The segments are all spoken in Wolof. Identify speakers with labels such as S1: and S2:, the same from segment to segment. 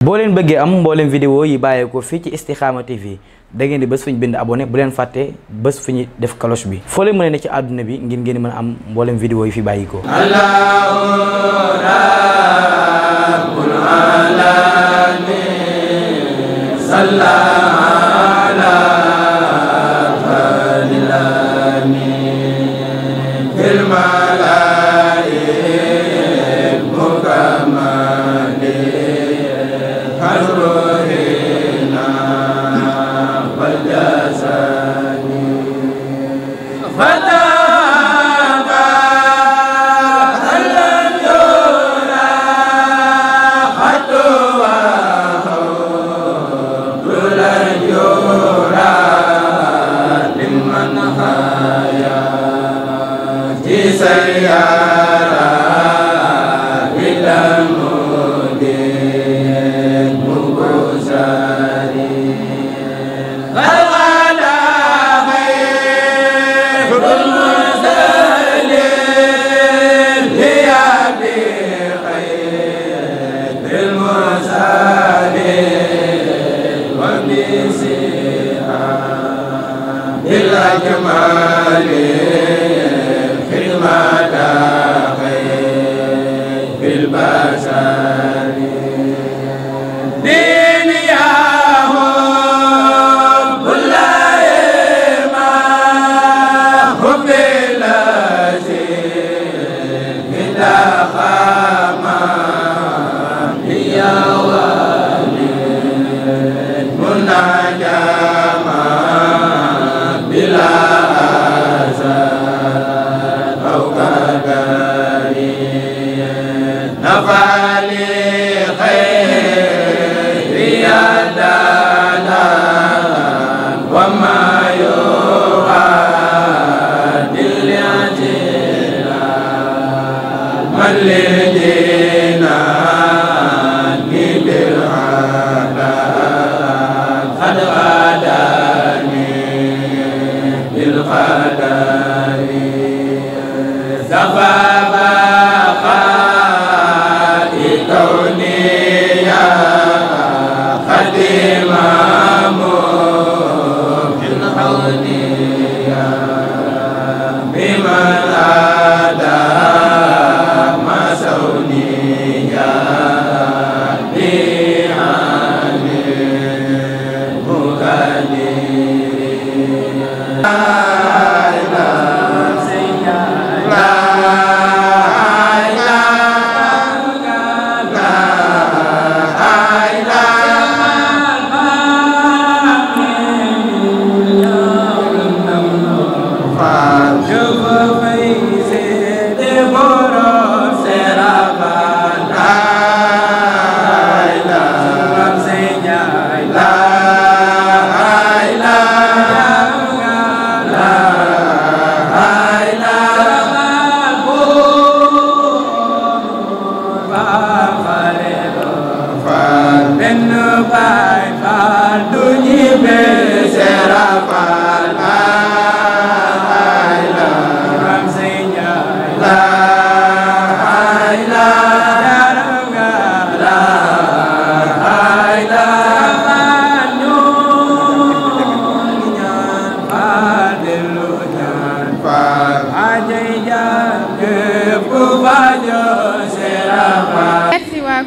S1: boo leen bëggee am mbooleem vidéo yi bàyyeekoo fii ci Istikhama TV da ngeen di bés fu ñu bind abonné bu leen fàtte bés fu ñu def cloche bi foo leen mën a ne ci àdduna bi ngir ngeen mën a am mbooleem vidéo yi fi bàyyikoo.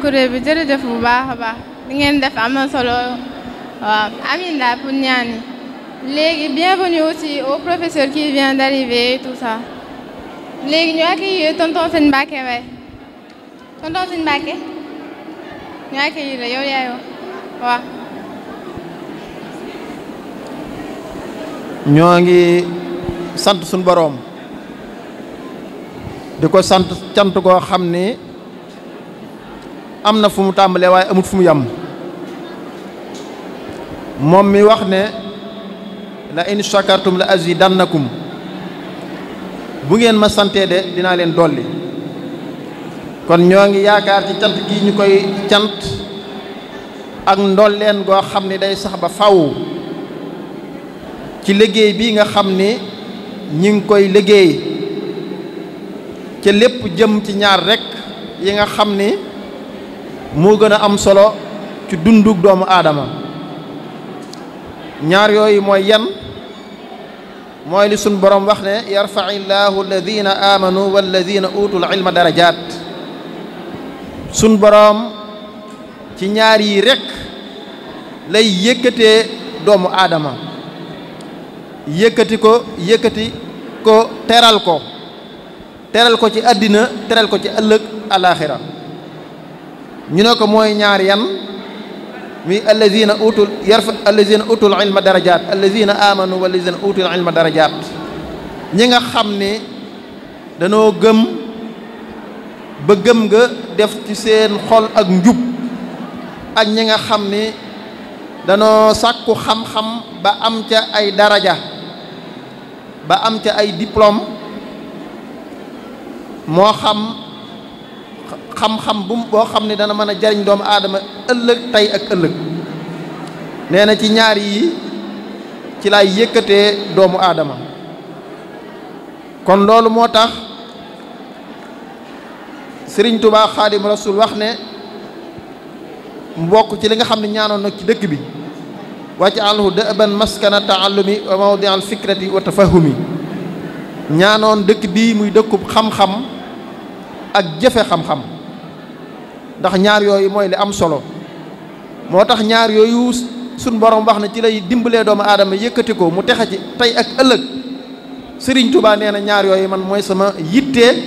S2: kuréel bi jërëjëf bu baax a baax li ngeen def am na solo waaw amin daal pour ñaan yi léegi bienvenue aussi au professeur qui vient d'arriver et tout ça léegi ñu accueillir tonton Sëñ Mbacke way tonton Sëñ Mbacke ñu accueillir la yow yaay waaw
S3: ñoo ngi sant suñu boroom di ko sant cant koo xam ni am na fu mu tàmbalee waaye amut fu mu yam moom mi wax ne la in shakartum la azidannakum bu ngeen ma santee de dinaa leen dolli kon ñoo ngi yaakaar ci cant gi ñu koy cant ak ndolleen goo xam ni day sax ba faw ci liggéey bi nga xam ni ñi ngi koy liggéey ca lépp jëm ci ñaar rekk yi nga xam ni moo gën a am solo ci dundug doomu aadama. ñaar yooyu mooy yan mooy li sun borom wax ne yarfa'i llaahu alladina amanu walladina utul ilma darajaat. sun borom ci ñaar yi rekk lay yëkkatee doomu aadama, yëkkati ko teral ko ci àddina, teral ko ci ëllëg alaaxira. ñu ne ko mooy ñaar yan mi allazina utul ilma darajaat, allazina amanu wallazina utul ilma darajaat. ñi nga xam ne danoo gëm ba gëm nga def ci seen xol ak njub, ak ñi nga xam ne danoo sàkku xam-xam ba am ca ay daraja, ba am ca ay diplôme, moo xam-xam boo xam ne dana mën a jariñ doomu aadama ëllëg tey ak ëllëg. nee na ci ñaar yi ci lay yëkkatee doomu aadama. kon loolu moo tax Sëriñ Tuubaa Xaadim Rasuul wax ne mu bokk ci li nga xam ne ñaanoon nag ci dëkk bi waj'alhu da'ban maskana ta'allumi wa mawdi'al fikrati wa tafahumi. ñaanoon dëkk bii muy dëkkub xam-xam ak jëfe xam-xam, ndax ñaar yooyu mooy li am solo. moo tax ñaar yooyu suñ borom wax na ci lay dimbalee doomu aadama yëkkati ko mu texe ci tey ak ëllëg. Sëriñ Tuubaa nee na ñaar yooyu man mooy sama yitte,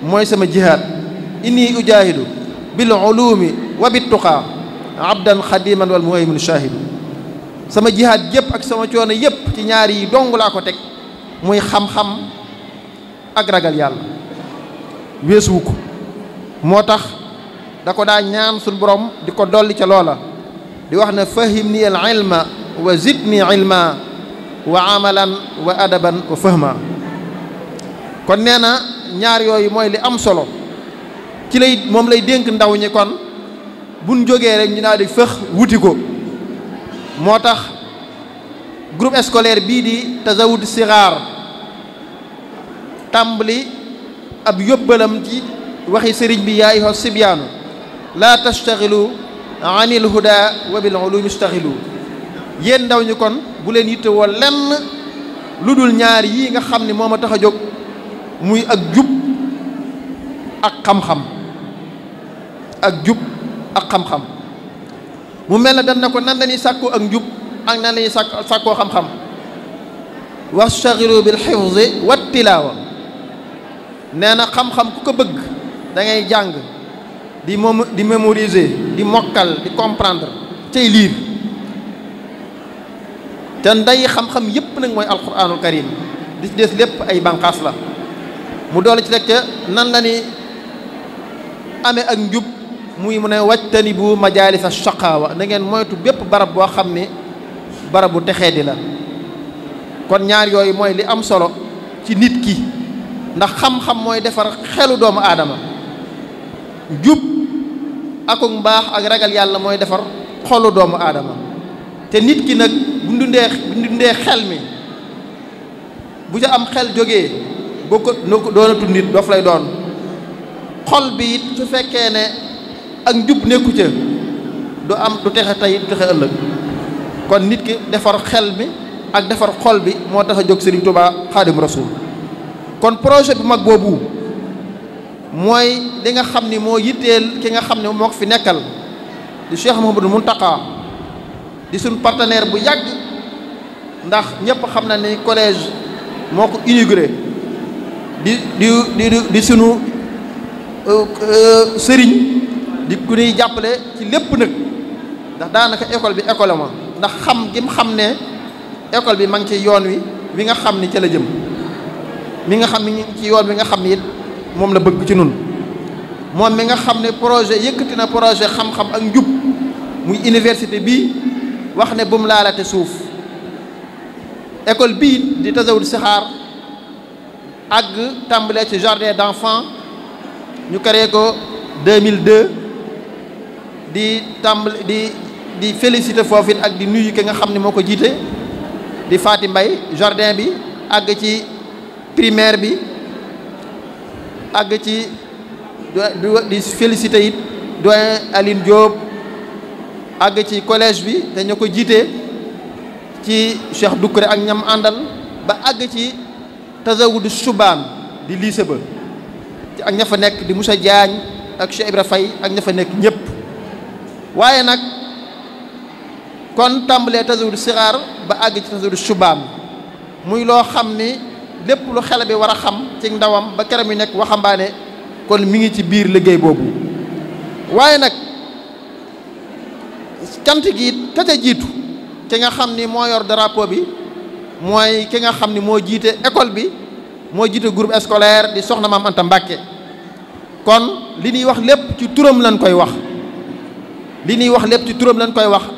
S3: mooy sama jihaad. inni ujahidu bil ulumi wa bit tuqaa abdan xadiman wal muhaymin shahidu. sama jihaad yëpp ak sama coono yëpp ci ñaar yi dong laa ko teg, muy xam-xam ak ragal yàlla, weesuwu ko. moo tax da ko daa ñaan suñ borom di ko dolli ca loola, di wax ne fahimni al ilma wa zidni ilma wa amalan wa adaban wa fahma. kon nee na ñaar yooyu mooy li am solo, ci lay moom lay dénk ndaw ñi. kon buñ jógee rek ñu daal di fëx wuti ko. moo tax groupe scolaire bii di Tazawud Sigaar tàmbali ab yóbbalam ci waxi sëriñ bi yaa ayyuha sibyaanu laa tastaxilu anil huda wa bil ulumi istaxilu. yéen ndaw ñi kon bu leen yittewoo lenn lu dul ñaar yii nga xam ne moo ma tax a jóg, muy ak jub ak xam-xam. ak jub ak xam-xam. mu mel ne dañ na ko nan lañuy sàkkoo ak njub ak nan lañuy sàkkoo xam-xam. wastaxilu bil xifzi wat tilaawa. nee na xam-xam ku ko bëgg da ngay jàng di mémoriser, di mokkal, di comprendre, cay liir. te nday xam-xam yépp nag mooy alquranul karim, di ci des lépp ay banqaas la. mu doole ci rek ca nan la ni amee ak njub, muy mu ne wajtani bu majaalis shaqaawa, na ngeen moytu bépp barab boo xam ne barab bu texee di la. kon ñaar yooyu mooy li am solo ci nit ki, ndax xam-xam mooy defar xelu doomu aadama, jub akuk mbaax ak ragal yàlla mooy defar xolu doomu aadama. te nit ki nag bu dundee xel mi, bu ca am xel jógee boo ko doonatul nit, dof lay doon. xol bi it su fekkee ne ak njub nekku ca, du texe tey du texe ëllëg. kon nit ki defar xel mi ak defar xol bi moo tax a jóg Sëriñ Tuubaa Xaadim Rasuul. kon projet bu mag boobu mooy li nga xam ni moo yitteel ki nga xam ne moo ko fi nekkal di Cheikh Mouhamadou Mountakha, di suñ partenaire bu yàgg, ndax ñëpp xam na ni collège moo ko inauguré, di sunu sëriñ, di ku ñuy jàppale ci lépp nag, ndax daanaka école bi école ma, ndax xam gi mu xam ne école bi ma ngi ci yoon wi nga xam ni ca la jëm, mi nga xam ni ci yoon wi nga xam ni it moom la bëgg ci nun. moom mi nga xam ne projet yëkkati na projet xam-xam ak njub, muy université bii, wax ne bu mu laalate suuf. école bii di Tazawud Sixaar àgg tàmbalee ci jardin d'enfants, ñu créé ko 2002, di féliciter foofu it ak di nuyu ki nga xam ne moo ko jiite di Faati Mbay. jardin bi àgg ci primaire bi, àgg ci di féliciter it doyen Aline Diop àgg ci collège bi te ñu ko jiite ci Cheikh Doucouré ak ñam àndal ba àgg ci Tazawudu Shubaan di lycée ba ci ak ña fa nekk di Moussa Diagne ak Cheikh Ibra Faye ak ña fa nekk ñëpp. waaye nag kon tàmbalee Tazawudu Sixaar ba àgg ci Tazawudu Shubaan muy loo xam ni lépp lu xale bi war a xam ci ndawam ba keram yi nekk waxambaane kon mi ngi ci biir liggéey boobu. waaye nag cant gi ka ca jiitu ki nga xam ni moo yor drapeau bi mooy ki nga xam ni moo jiite école bi moo jiite groupe scolaire di soxna Maam Anta Mbàkke kon li ñuy wax lépp ci turam lañ koy wax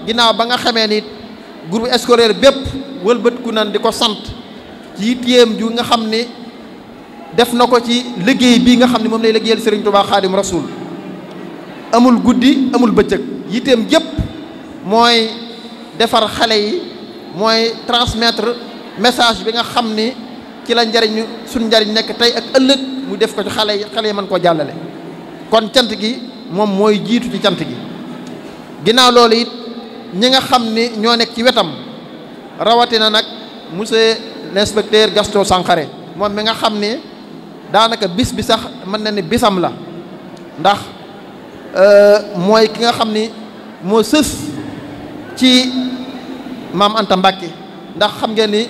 S3: ginnaaw ba nga xamee ni groupe scolaire bépp wëlbët ku nan di ko sant ci yitteem ju nga xam ni def na ko ci liggéey bii nga xam ne moom lay liggéeyal Serigne Touba Xaadim Rasul amul guddi amul bëccëg yitteem jëpp mooy defar xale yi mooy transmettre message bi nga xam ni ci la suñ njariñ nekk tey ak ëllëg mu def ko ci xale yi mën koo jàllale. kon cant gi moom mooy jiitu ci cant gi ginnaaw loolu it ñi nga xam ni ñoo nekk ci wetam rawatina nag monsieur l'inspecteur Gaston Sankhare moom mi nga xam ni daanaka bis bi sax mën na ni bisam la ndax mooy ki nga xam ni moo sës ci Maam Anta Mbàkke ndax xam ngeen ni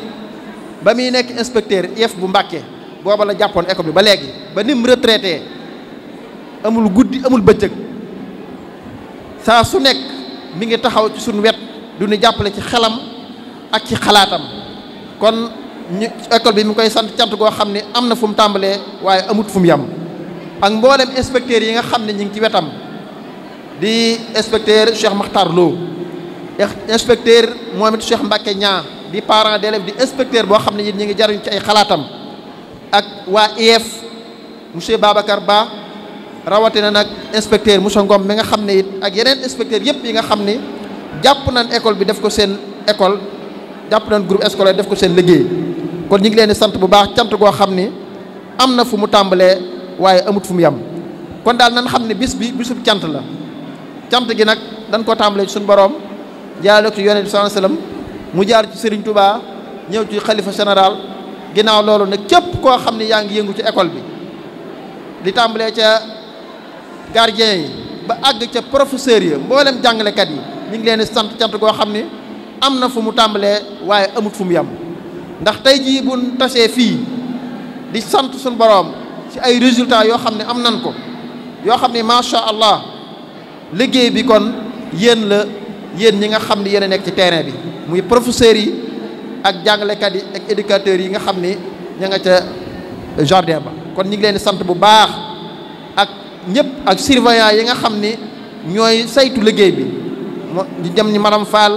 S3: ba muy nekk inspecteur IEF bu Mbàkke booba la jàppoon école bi ba léegi ba ni mu retraité amul guddi amul bëccëg saa su nekk mi ngi taxaw ci suñu wet du ñu jàppale ci xelam ak ci xalaatam kon ñu école bi mi koy sant cant goo xam ne am na fu mu tàmbalee waaye amut fu mu yem ak mboolem inspecteurs yi nga xam ne ñu ngi ci wetam di inspecteur Cheikh Makhtar Lo inspecteur moom it Cheikh Mbacke Ñaa di parent d'élève di inspecteur boo xam ne it ñu ngi jariñ ci ay xalaatam ak waa IEF monsieur Babacar Ba rawatina nag inspecteur monsieur Ngom mi nga xam ne it ak yeneen inspecteur yëpp yi nga xam ni jàpp nañ école bi def ko seen école jàpp nañ groupe scolaire def ko seen liggéey kon ñu ngi leen di sant bu baax cant goo xam ni am na fu mu tàmbalee waaye amut fu mu yem kon daal nan xam ne bis bi bisub cant la cant gi nag dañ ko tàmbalee ci suñu borom jaarale ko ci yonent bi sallallahu alayhi wasallam mu jaar ci Serigne Touba ñëw ci xalifa général ginnaaw loolu nag képp koo xam ne yaa ngi yëngu ci école bi li tàmbalee ca gardien yi ba àgg ca professeurs yi mboolem jàngalekat yi ñu ngi leen di sant cant goo xam ni am na fu mu tàmbalee waaye amut fu mu yem ndax tey jii buñ tasee fii di sant suñu borom ci ay résultats yoo xam ne am nan ko yoo xam ne macha allah liggéey bi kon yéen ñi nga xam ne yéen a nekk ci terrain bi muy professeurs yi ak jàngalekat yi ak éducateurs yi nga xam ni ña nga ca jardin ba kon ñu ngi leen di sant bu baax ak ñëpp ak surveillant yi nga xam ni ñooy saytu liggéey bi di jëm ñi madame Fall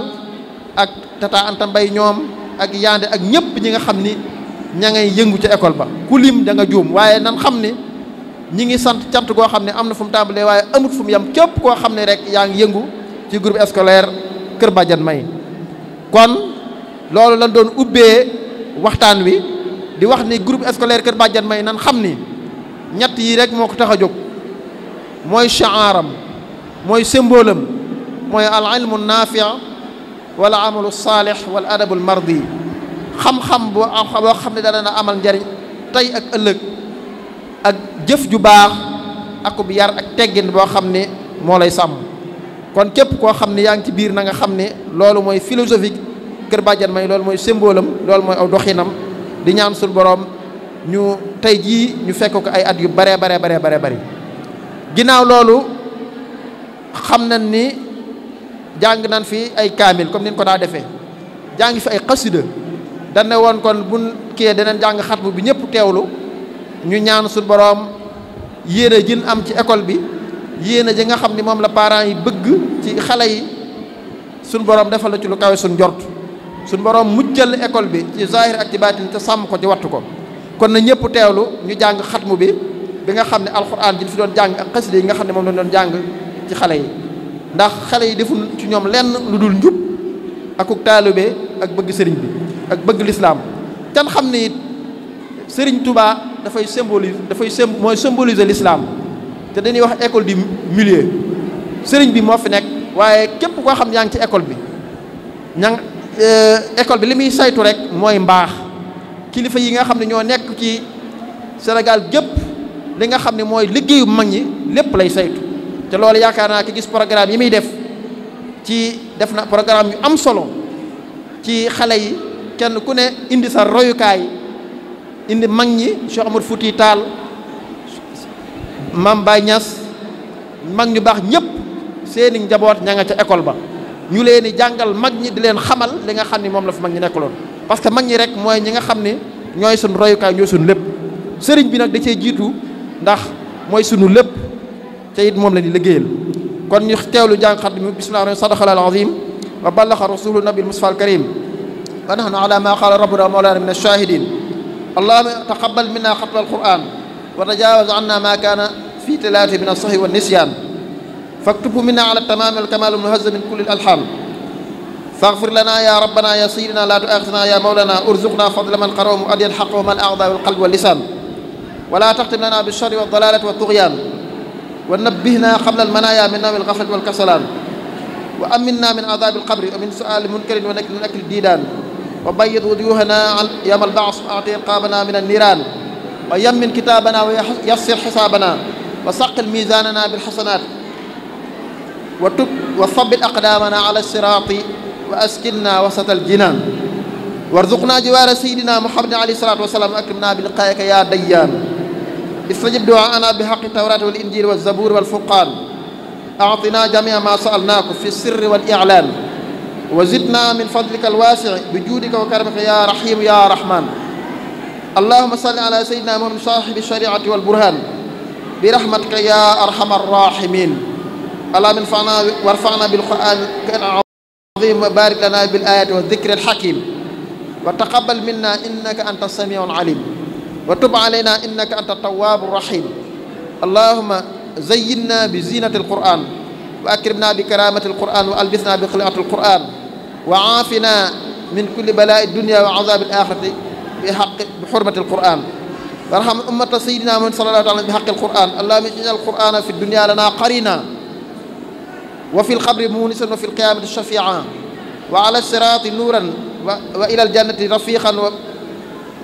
S3: ak tata Anta Mbay ñoom ak Yande ak ñëpp ñi nga xam ni ña ngay yëngu ca école ba ku lim da nga juum waaye nan xam ni ñi ngi sant cant goo xam ne am na fu mu tàmbalee waaye amut fu mu yem képp koo xam ne rek yaa ngi yëngu ci groupe scolaire Kër Badiane May kon loolu lañ doon ubbee waxtaan wi di wax ni groupe scolaire Kër Badiane May nan xam ni ñett yi rek moo ko tax a jóg mooy sha'aram mooy symbole am mooy al ilmu naafi' wala amalu saalih wala adabul mardi xam-xam boo xam ne dana amal njariñ tey ak ëllëg ak jëf ju baax akub yar ak teggin boo xam ne moo lay sàmm kon képp koo xam ne yaa ngi ci biir na nga xam ne loolu mooy philosophique Kër Badiane May loolu mooy symbole am loolu mooy aw doxinam di ñaan suñu borom ñu tey jii ñu fekk ko ay at yu bare bari ginnaaw loolu xam nañ ni jàng nañ fi ay kaamil comme ni ko daa defee jàng fi ay xasida dañ ne woon kon buñ kii danañ jàng xatmu bi ñëpp teewlu ñu ñaan suñu borom yéene jën am ci école bi yéene ji nga xam ni moom la parents yi bëgg ci xale yi suñu borom defal la ci lu kawe suñ jort suñu borom muccal école bi ci zahir ak ci baatin te sàmm ko ci wattu ko kon na ñëpp teewlu ñu jàng xatmu bi nga xam ne alxuraan ji fi doon jàng ak xasida yi nga xam ne moom la doon jàng ci xale yi ndax xale yi deful ci ñoom lenn lu dul njub akuk taalibe ak bëgg sëriñ bi ak bëgg lislaam tan xam ne it sëriñ Touba mooy symboliser l'islam te dañuy wax école du milieu sëriñ bi moo fi nekk waaye képp koo xam yaa ngi ci école bi école bi li muy saytu rek mooy mbaax. kilifa yi nga xam ne ñoo nekk ci Sénégal gépp li nga xam ne mooy liggéeyu mag ñi lépp lay saytu te loolu yaakaar naa ki gis programme yi muy def na programme yu am solo ci xale yi kenn ku ne indi sa royukaay indi mag ñi Cheikh Amadou Fouti Tall Mame Baye Niass mag ñu baax ñëpp seeni njaboot ña nga ca école ba ñu leen di jàngal mag ñi di leen xamal li nga xam ni moom la fi mag ñi nekkaloon parce que mag ñi rek mooy ñi nga xam ne ñooy suñu royukaay ñooy suñu lépp sëriñ bi nag da cee jiitu ndax mooy sunu lépp te it moom la ñu liggéeyal kon ñu teewlu jàngxat mi bismillah sadaqallahul azim wa ballaxa rasulu nabil mustafa al karim wa nahnu ala ma qala rabbuna mawlana min ash-shahidin allahumma taqabbal minna xatma al-quran wa tajawaz anna ma kana fi tilawati min as-sahwi wa nisyan faktubu minna ala tamam al-kamal al-muhazzam min kulli al-alhan faghfir lana ya rabbana ya sayyidina la tu'akhidhna ya mawlana urzuqna fadla man qara'a mu'addiyan haqqahu man a'dha bil qalbi wal lisan ولا تختم لنا بالشر والضلالة والطغيان ونبهنا قبل المنايا من نوم الغفلة والكسلان وأمنا من عذاب القبر ومن سؤال منكر ونكر من أكل الديدان وبيض وجوهنا يوم البعث وأعطي رقابنا من النيران ويمن كتابنا ويسر حسابنا وثقل ميزاننا بالحسنات وثبت أقدامنا على الصراط وأسكننا وسط الجنان وارزقنا جوار سيدنا محمد عليه الصلاة والسلام وأكرمنا بلقائك يا ديان استجب دعاءنا بحق التوراة والإنجيل والزبور والفرقان أعطنا جميع ما سألناك في السر والإعلان وزدنا من فضلك الواسع بجودك وكرمك يا رحيم يا رحمن اللهم صل على سيدنا محمد صاحب الشريعة والبرهان برحمتك يا أرحم الراحمين اللهم انفعنا وارفعنا بالقرآن العظيم وبارك لنا بالآيات والذكر الحكيم وتقبل منا إنك أنت السميع العليم وتب علينا إنك أنت التواب الرحيم اللهم زينا بزينة القرآن وأكرمنا بكرامة القرآن وألبسنا بخلعة القرآن وعافنا من كل بلاء الدنيا وعذاب الآخرة بحرمة القرآن وارحم أمة سيدنا محمد صلى الله عليه وسلم بحق القرآن اللهم اجعل القرآن في الدنيا لنا قرينا وفي القبر مونسا وفي القيامة شفيعا وعلى الصراط نورا وإلى الجنة رفيقا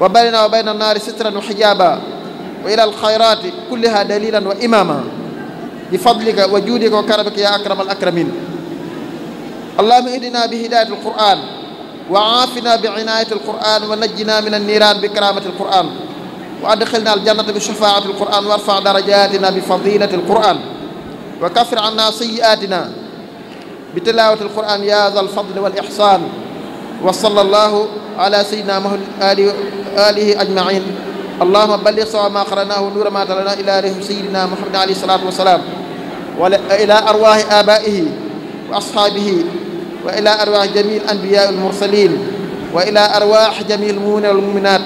S3: وبيننا وبين النار سترا وحجابا وإلى الخيرات كلها دليلا وإماما بفضلك وجودك وكرمك يا أكرم الأكرمين اللهم اهدنا بهداية القرآن وعافنا بعناية القرآن ونجنا من النيران بكرامة القرآن وأدخلنا الجنة بشفاعة القرآن وارفع درجاتنا بفضيلة القرآن وكفر عنا سيئاتنا بتلاوة القرآن يا ذا الفضل والإحسان وصلى الله على سيدنا محمد آله أجمعين اللهم بلغ سواء ما قرأناه نور ما تلنا إلى روح سيدنا محمد عليه الصلاة والسلام وإلى أرواح آبائه وأصحابه وإلى أرواح جميع الأنبياء والمرسلين وإلى أرواح جميع المؤمنين والمؤمنات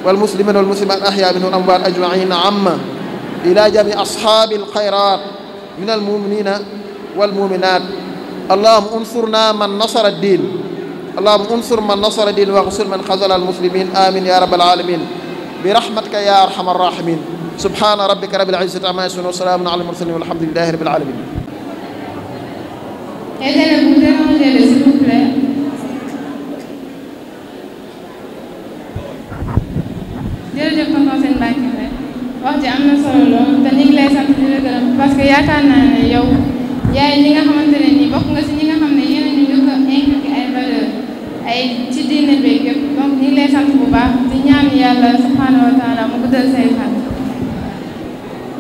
S3: والمسلمين والمسلمات الأحياء منهم الأموات أجمعين عامة إلى جميع أصحاب الخيرات من المؤمنين والمؤمنات اللهم انصرنا من نصر الدين اللهم انصر من نصر الدين واغسل من خذل المسلمين آمين يا رب العالمين برحمتك يا أرحم الراحمين سبحان ربك رب العزة عما يصفون وسلام على المرسلين والحمد لله رب العالمين.
S2: Aidez-le, vous dérangez-le s'il vous plaît. jërëjëf tonton Sène Mbacké wax ji am na solo lool te ñu ngi lay sant di la gërëm parce que yaakaar naa ne yow yaay ñi nga xamante ne nii bokk nga si ñi nga xam ne yéen a ñu njëkk a inculquer ay valeurs ay ci diine beeg yëpp donc ñu ngi lay sant bu baax di ñaan yàlla subhanahu wa taala mu guddal say fan.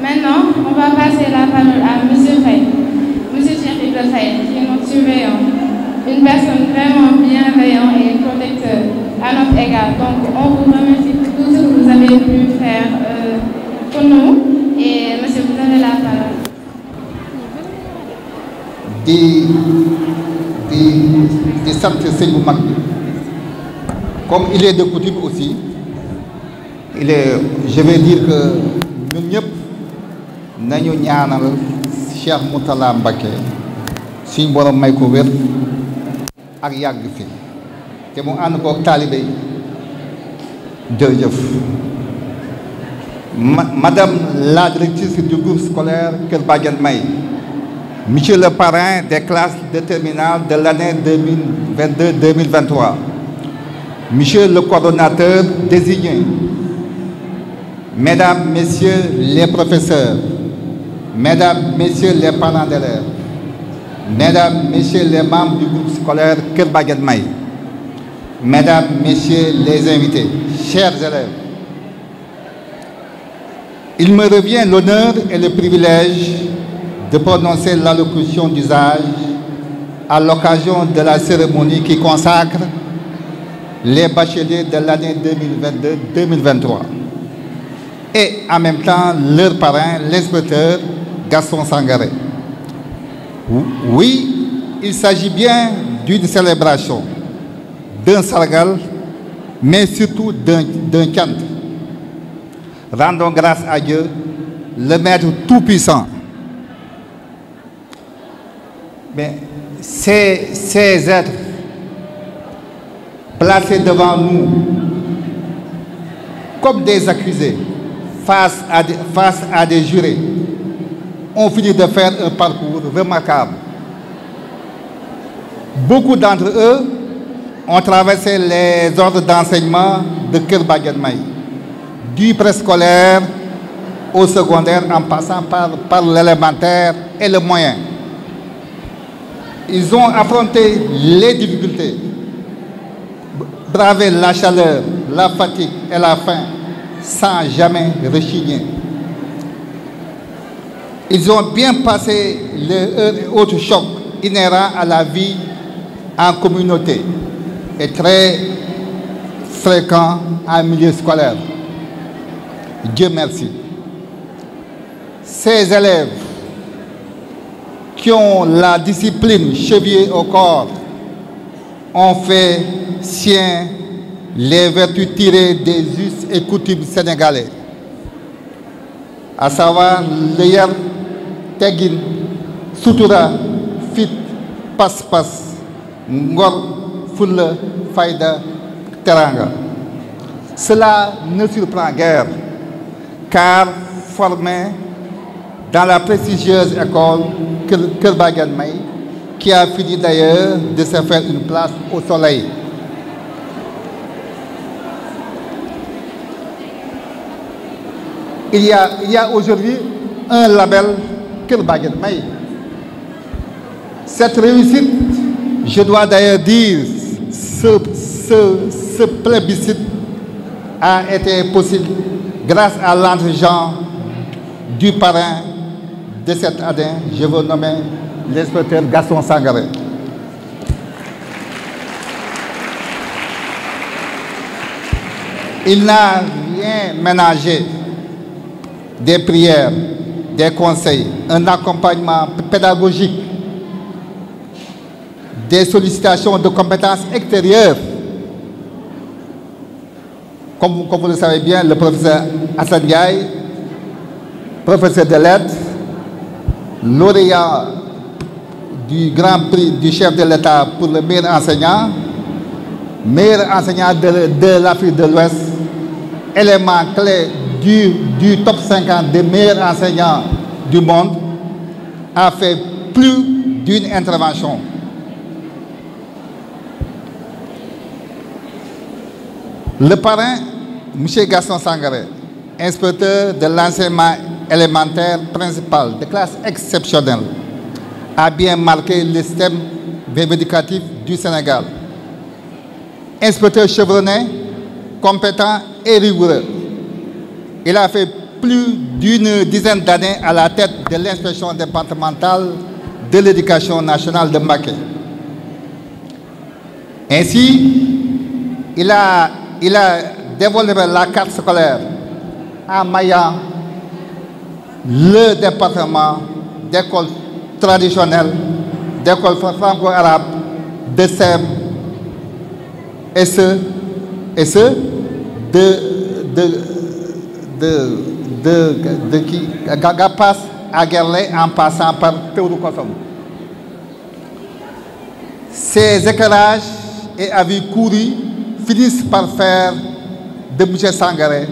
S2: Maintenant, on va passer la parole à monsieur Faye, monsieur Cheikh Ibra Faye, qui est notre surveillant, une personne vraiment bienveillante et protecteur à notre égard. Donc, on vous remercie pour tout ce que vous avez pu faire pour nous. Et monsieur, vous avez la parole.
S4: di sant sëñ bu mag bi comme il est de coutume aussi je vais dire que ñun ñëpp nañu ñaanal Cheikh Mourtala Mbacké suñ borom may ko wér ak yàgg fi te mu ànd kook taalibe yi jërëjëf madame la directrice du groupe scolaire Kër Badiane May Monsieur le parrain des classes de terminale de l'année 2022-2023, Monsieur le coordonnateur désigné, Mesdames, Messieurs les professeurs, Mesdames, Messieurs les parents d'élèves, Mesdames, Messieurs les membres du groupe scolaire Kër Madiabel May, Mesdames, Messieurs les invités, chers élèves, il me revient l'honneur et le privilège de prononcer l'allocution d'usage à l'occasion de la cérémonie qui consacre les bacheliers de l'année 2022-2023 et en même temps leur parrain, l'inspecteur Gaston Sangaré. Oui, il s'agit bien d'une célébration, d'un sargal, mais surtout d'un chant. Rendons grâce à Dieu, le Maître Tout-Puissant. Mais ces êtres placés devant nous comme des accusés face à des jurés ont fini de faire un parcours remarquable. Beaucoup d'entre eux ont traversé les ordres d'enseignement de Kër Madiabel May, du préscolaire au secondaire en passant par l'élémentaire et le moyen. Ils ont affronté les difficultés, bravé la chaleur, la fatigue et la faim sans jamais rechigner. Ils ont bien passé les autres chocs inhérents à la vie en communauté et très fréquents en milieu scolaire. Dieu merci. Ces élèves qui ont la discipline chevillée au corps ont fait sien les vertus tirées des us et coutumes sénégalais, à savoir le yar, teggin, sutura, fit, pas-pas, ngor, fulla, fayda, teranga. Cela ne surprend guère, car formé dans la prestigieuse école Kër Madiabel May, qui a fini d'ailleurs de se faire une place au soleil. Il y a aujourd'hui un label Kër Madiabel May. Cette réussite, je dois d'ailleurs dire, ce plébiscite a été possible grâce à l'entregent du parrain de cette année, je veux nommer l'inspecteur Gaston Sangaré. Il n'a rien ménagé des prières, des conseils, un accompagnement pédagogique, des sollicitations de compétences extérieures. Comme vous le savez bien, le professeur Assane Ndiaye, professeur de lettres, lauréat du Grand Prix du chef de l'État pour le meilleur enseignant de l'Afrique de l'Ouest, élément clé du top 50 des meilleurs enseignants du monde, a fait plus d'une intervention. Le parrain, M. Gaston Sangaré, inspecteur de l'enseignement élémentaire principal de classe exceptionnelle, a bien marqué le système éducatif du Sénégal. Inspecteur chevronné, compétent et rigoureux. Il a fait plus d'une dizaine d'années à la tête de l'inspection départementale de l'éducation nationale de Mbacké. Ainsi, il a développé la carte scolaire en maillant le département d'écoles traditionnelles, d'écoles franco-arabes, de SEM, et ce de Gapas à Guerlain en passant par Théodore Kossom. Ces éclairages et avis courus finissent par faire de M. Sangaré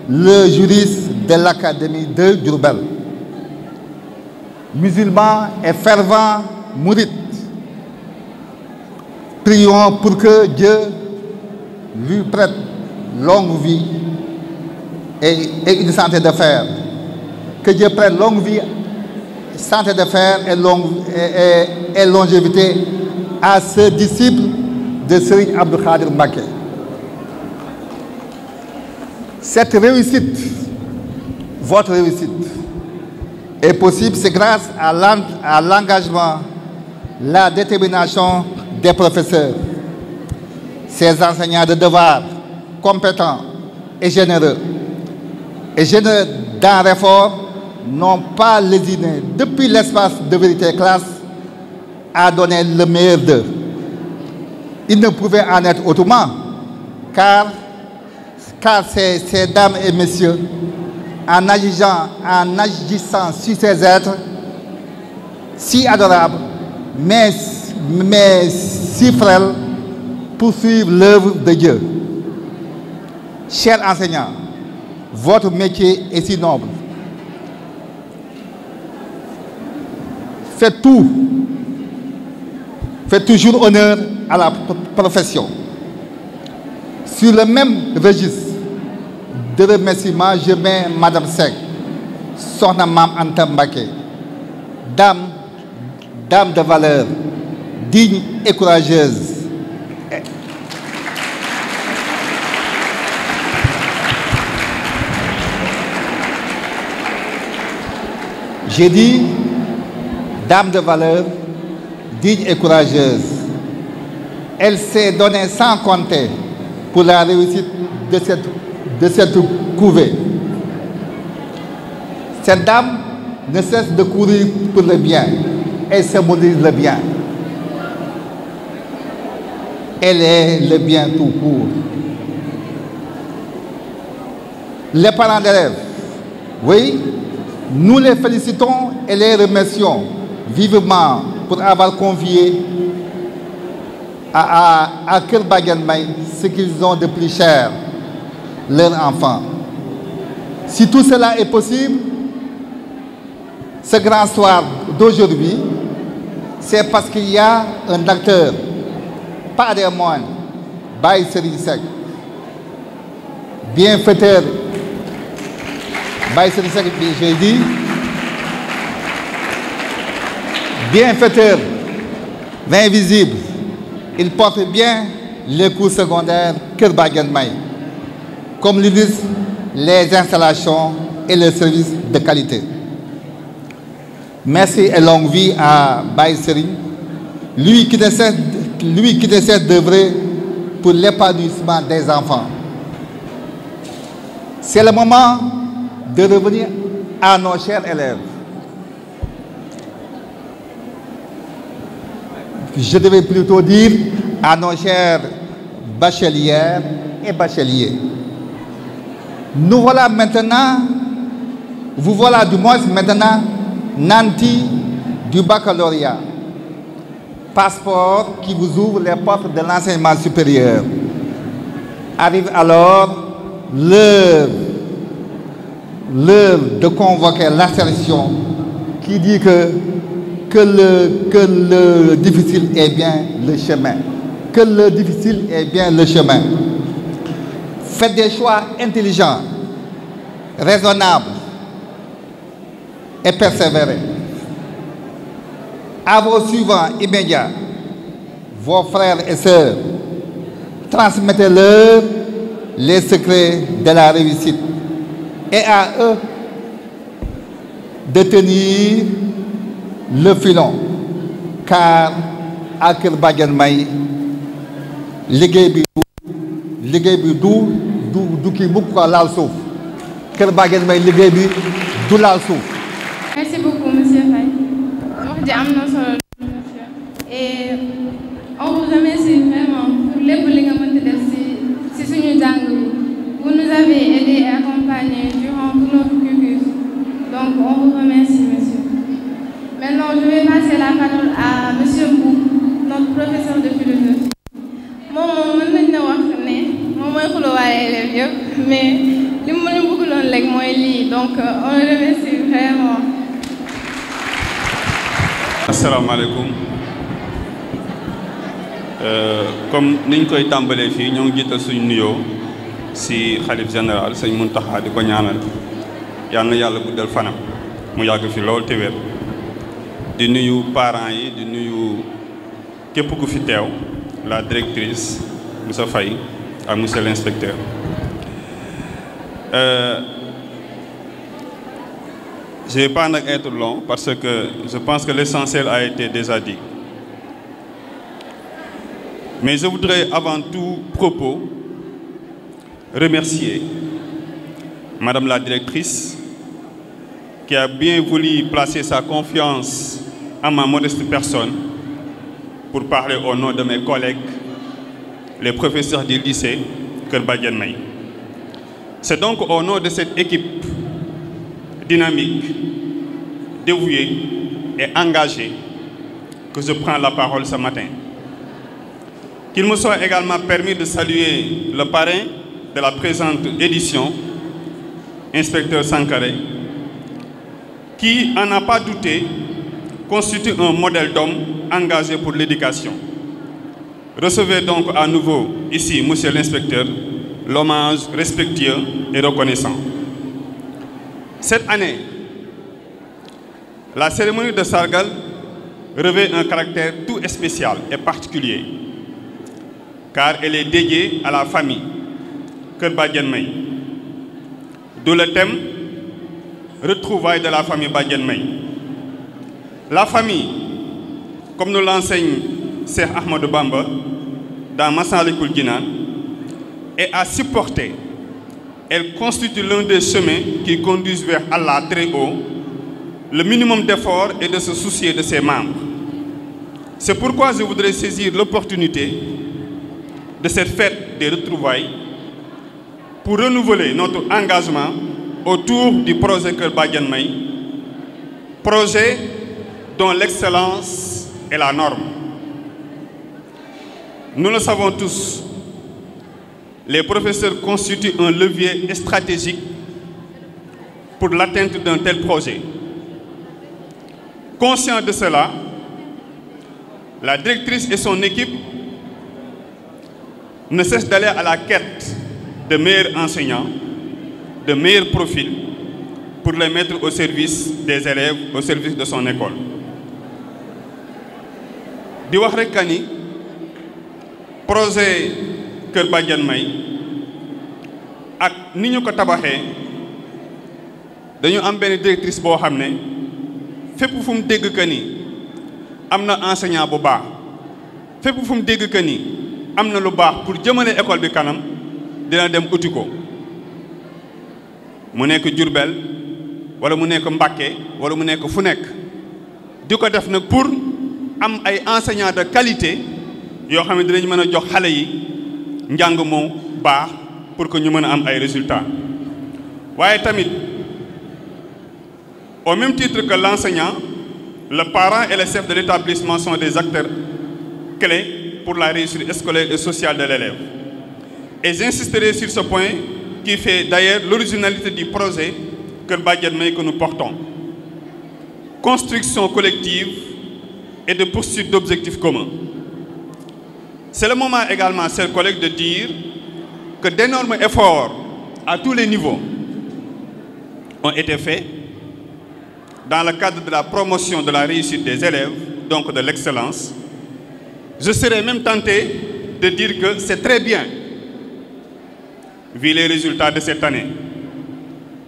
S4: le juriste de l'Académie de Diourbel. musulman et fervent mouride. Prions pour que Dieu lui prête longue vie et une santé de fer. Que Dieu prête longue vie, santé de fer et longévité à ce disciple de Serigne Abdou Khadir Mbacké. Cette réussite, votre réussite, est possible, c'est grâce à l'engagement, la détermination des professeurs. Ces enseignants de devoir, compétents et généreux dans l'effort, n'ont pas lésiné depuis l'espace de vérité classe à donner le meilleur d'eux. Il ne pouvait en être autrement, car ces dames et messieurs, en agissant sur ces êtres si adorables, mais si frêles, poursuivent l'œuvre de Dieu. Chers enseignants, votre métier est si noble. Faites toujours honneur à la profession. Sur le même registre de remerciements, je mets Madame Seck, Sokhna Mame Anta Mbacké, dame de valeur, digne et courageuse. J'ai dit dame de valeur, digne et courageuse. Elle s'est donnée sans compter pour la réussite de cette couvée. Cette dame ne cesse de courir pour le bien et symbolise le bien. Elle est le bien tout court. Les parents d'élèves, oui, nous les félicitons et les remercions vivement pour avoir confié à Kër Badiane May ce qu'ils ont de plus cher, leurs enfants. Si tout cela est possible, ce grand soir d'aujourd'hui, c'est parce qu'il y a un acteur, pas des moindres, Baye Serigne Seck, bienfaiteur. Baye Serigne Seck, j'ai dit, bienfaiteur, l'invisible, il porte bien les cours secondaires Kër Badiane May, comme l'illustrent les installations et les services de qualité. Merci et longue vie à Baye Serigne, lui qui ne cesse d'œuvrer pour l'épanouissement des enfants. C'est le moment de revenir à nos chers élèves. Je devais plutôt dire à nos chers bachelières et bacheliers. Nous voilà maintenant, vous voilà du moins maintenant nantis du baccalauréat, passeport qui vous ouvre les portes de l'enseignement supérieur. Arrive alors l'heure de convoquer l'assertion qui dit que le difficile est bien le chemin. Que le difficile est bien le chemin. Faites des choix intelligents, raisonnables et persévérez. À vos suivants immédiats, vos frères et sœurs, transmettez-leur les secrets de la réussite et à eux de tenir le filon, car à Kër Badiane May liggéey bi du kii mukk ko laal suuf. Kër Badiane May liggéey bi du laal suuf.
S2: Merci beaucoup monsieur Faye. wax ji am na solo monsieur. Et on vous remercie vraiment pour lépp li nga mënti def si suñu jàng bi. Vous nous avez aidés et accompagnés durant tout notre cursus. Donc on vous remercie monsieur. Maintenant, je vais passer la parole à monsieur Mbou, notre professeur de philosophie. Moom mën nañ na wax ne moom mooy xulóowaale élèves yëpp mais li mu bëgg loon rek mooy lii donc on le remercie vraiment.
S5: asalaamaaleykum comme niñ koy tàmbalee fii ñoo ngi jiital suñu nuyoo si xalif général sëñ Muntaxa di ko ñaanal yal na yàlla guddal fanam mu yàgg fi lool te wér di nuyu parents yi di nuyu képp ku fi teew la directrice monsieur Faye ak monsieur l'inspecteur je vais pas nag être long parce que je pense que l'essentiel a été déjà dit. Mais je voudrais avant tout propos remercier Madame la directrice qui a bien voulu placer sa confiance en ma modeste personne pour parler au nom de mes collègues, les professeurs du lycée Kër Badiane May. C'est donc au nom de cette équipe dynamique, dévouée et engagée que je prends la parole ce matin. Qu'il me soit également permis de saluer le parrain de la présente édition, inspecteur Sankaré, qui, en n'a pas douté, constitue un modèle d'homme engagé pour l'éducation. Recevez donc à nouveau ici, monsieur l'inspecteur, l'hommage respectueux et reconnaissant. Cette année, la cérémonie de Sargal revêt un caractère tout spécial et particulier, car elle est dédiée à la famille Kër Badiane May. D'où le thème retrouvailles de la famille Badiane May. La famille, comme nous l'enseigne Cheikh Ahmadou Bamba dans Massalikul Jinan, est à supporter. Elle constitue l'un des chemins qui conduisent vers Allah très haut. Le minimum d'effort est de se soucier de ses membres. C'est pourquoi je voudrais saisir l'opportunité de cette fête des retrouvailles pour renouveler notre engagement autour du projet Kër Badiane May, projet dont l'excellence est la norme. Nous le savons tous, les professeurs constituent un levier stratégique pour l'atteinte d'un tel projet. Conscient de cela, la directrice et son équipe ne cessent d'aller à la quête de meilleurs enseignants, de meilleurs profils, pour les mettre au service des élèves, au service de son école. di wax rek ni projet Kër Badiane May ak ni ñu ko tabaxee dañu am benn directrice boo xam ne fépp fu mu dégg que ni am na enseignant bu baax fépp fu mu dégg que ni am na lu baax pour jëmale école bi kanam dina dem uti ko mu nekk Diourbel wala mu nekk Mbacké wala mu nekk fu nekk di ko def nag pour am ay enseignants de qualité yoo xam ne dinañ mën a jox xale yi njàng moo baax pour que ñu mën a am ay résultats waaye tamit au même titre que l'enseignant, le parent et le chef de l'établissement sont des acteurs clés pour la réussite scolaire et sociale de l'élève. Et j'insisterai sur ce point qui fait d'ailleurs l'originalité du projet Kër Badiane May que nous portons. Construction collective et de poursuite d'objectifs communs. C'est le moment également, chers collègues, de dire que d'énormes efforts à tous les niveaux ont été faits dans le cadre de la promotion de la réussite des élèves, donc de l'excellence. Je serais même tenté de dire que c'est très bien, vu les résultats de cette année.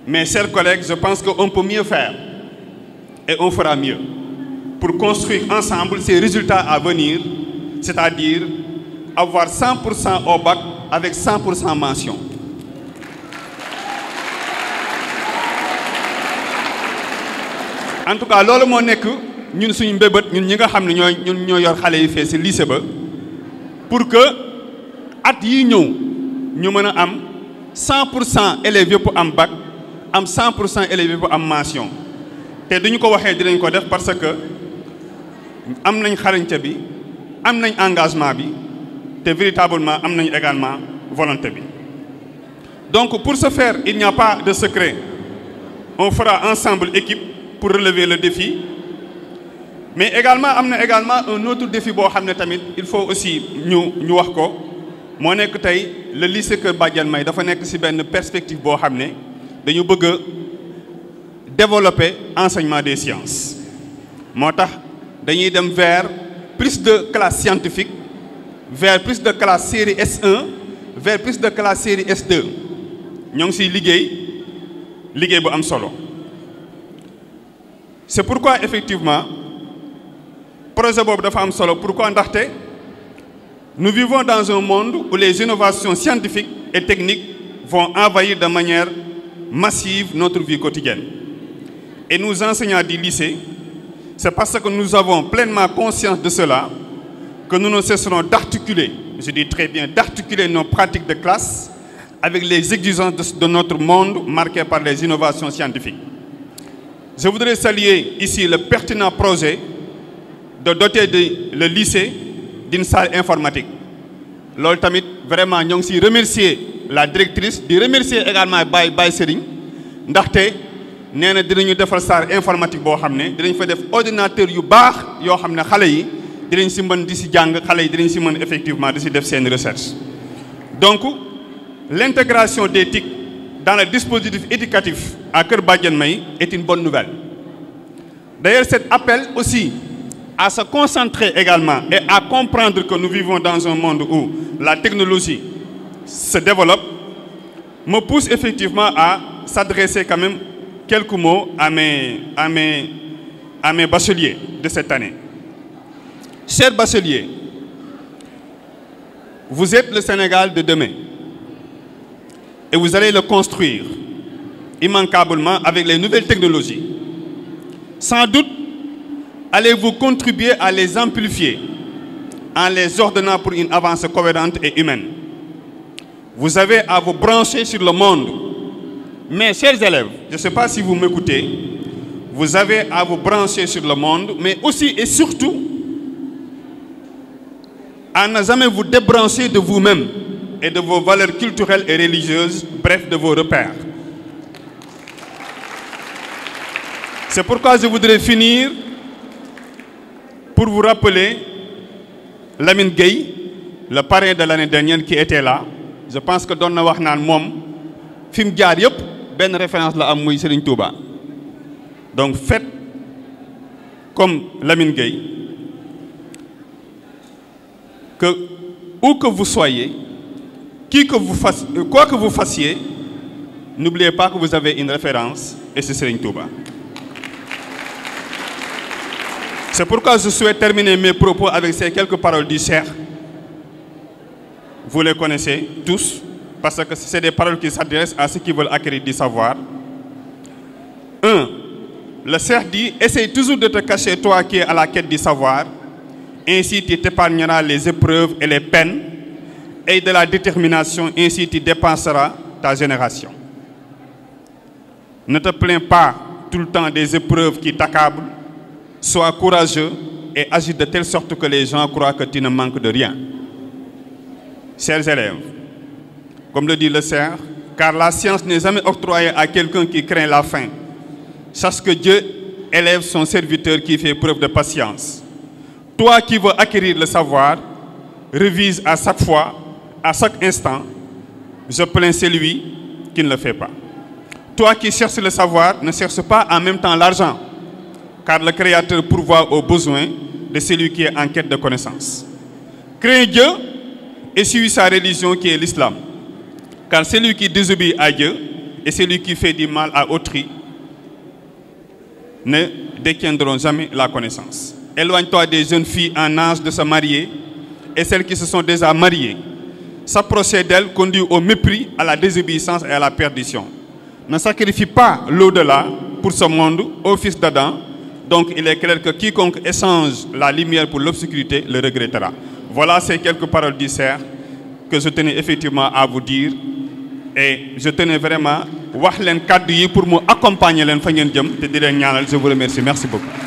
S5: Mais, chers collègues, je pense qu'on peut mieux faire et on fera mieux pour construire ensemble ces résultats à venir, c'est-à-dire avoir 100% au bac avec 100% mention. En tout cas loolu moo nekk ñun suñu mbébét ñun ñi nga xam ne ñoo yor xale yi fee ci lycée ba pour que at yi ñëw ñu mën a am 100% élèves yëpp am bac am 100% élèves yëpp am mention te duñu ko waxee dinañ ko def parce que am nañ xarañte bi am nañ engagement bi te véritablement am nañ également volonté bi. Donc pour ce faire il n'y a pas de secret, on fera ensemble équipe pour relever le défi mais également am na également un autre défi boo xam ne tamit il faut aussi ñu wax ko moo nekk tey le lycée Kër Badiane May dafa nekk ci benn perspective boo xam ne dañu bëgg a développer enseignement des sciences moo tax dañuy dem vers plus de classes scientifiques vers plus de classes série S1 vers plus de classes série S2 ñoo ngi ciy liggéey bu am solo c'est pourquoi effectivement projet boobu dafa am solo pourquoi ndaxte nous vivons dans un monde où les innovations scientifiques et techniques vont envahir de manière massive notre vie quotidienne. Et nous, enseignants du lycée, c'est parce que nous avons pleinement conscience de cela que nous ne cesserons d'articuler, je dis très bien, d'articuler nos pratiques de classe avec les exigences de notre monde marqué par les innovations scientifiques. Je voudrais saluer ici le pertinent projet de doter le lycée d'une salle informatique. Loolu tamit vraiment ñoo ngi ciy remercier la directrice di remercier également Baye Serigne ndaxte nee na dinañu defal salle informatique boo xam ne dinañ fa def ordinateur yu baax yoo xam ne xale yi dinañ ci mën di ci jàng xale yi dinañ ci mën effectivement di ci def seen recherche. Donc l'intégration des TIC dans le dispositif éducatif à Kër Badiane May est une bonne nouvelle. D'ailleurs cet appel aussi à se concentrer également et à comprendre que nous vivons dans un monde où la technologie se développe me pousse effectivement à s'adresser quand même quelques mots à mes bacheliers de cette année. Chers bacheliers, vous êtes le Sénégal de demain et vous allez le construire immanquablement avec les nouvelles technologies. Sans doute, allez-vous contribuer à les amplifier en les ordonnant pour une avancée cohérente et humaine. Vous avez à vous brancher sur le monde. Mais, chers élèves, je ne sais pas si vous m'écoutez, vous avez à vous brancher sur le monde, mais aussi et surtout, à ne jamais vous débrancher de vous-même et de vos valeurs culturelles et religieuses, bref, de vos repères. C'est pourquoi je voudrais finir pour vous rappeler Lamine Gueye, le parrain de l'année dernière qui était là. Je pense que doon na wax naan moom fi mu jaar yëpp benn référence la am muy Serigne Touba. Donc faites comme Lamine Gueye, que où que vous soyez, quoi que vous fassiez, n'oubliez pas que vous avez une référence et c'est Serigne Touba. C'est pourquoi je souhaite terminer mes propos avec ces quelques paroles du Cheikh. Vous les connaissez tous, parce que c'est des paroles qui s'adressent à ceux qui veulent acquérir du savoir. 1. Le Cheikh dit, essaye toujours de te cacher toi qui es à la quête du savoir, ainsi tu t'épargneras les épreuves et les peines, et de la détermination, ainsi tu dépenseras ta génération. Ne te plains pas tout le temps des épreuves qui t'accablent. Sois courageux et agis de telle sorte que les gens croient que tu ne manques de rien. Chers élèves, comme le dit le Cheikh, car la science n'est jamais octroyée à quelqu'un qui craint la faim. Sache que Dieu élève son serviteur qui fait preuve de patience. Toi qui veux acquérir le savoir, révise à chaque fois, à chaque instant. Je plains celui qui ne le fait pas. Toi qui cherches le savoir, ne cherche pas en même temps l'argent. Car le Créateur pourvoit aux besoins de celui qui est en quête de connaissance. Crains Dieu et suis sa religion qui est l'islam. Car celui qui désobéit à Dieu et celui qui fait du mal à autrui ne détiendront jamais la connaissance. Éloigne-toi des jeunes filles en âge de se marier et celles qui se sont déjà mariées. S'approcher d'elles conduit au mépris, à la désobéissance et à la perdition. Ne sacrifie pas l'au-delà pour ce monde au fils d'Adam. Donc il est clair que quiconque échange la lumière pour l'obscurité le regrettera. Voilà ces quelques paroles du Cheikh que je tenais effectivement à vous dire. Et je tenais vraiment wax leen kàddu yi pour mu accompagner leen fa ngeen jëm te di leen ñaanal. Je vous remercie. Merci beaucoup.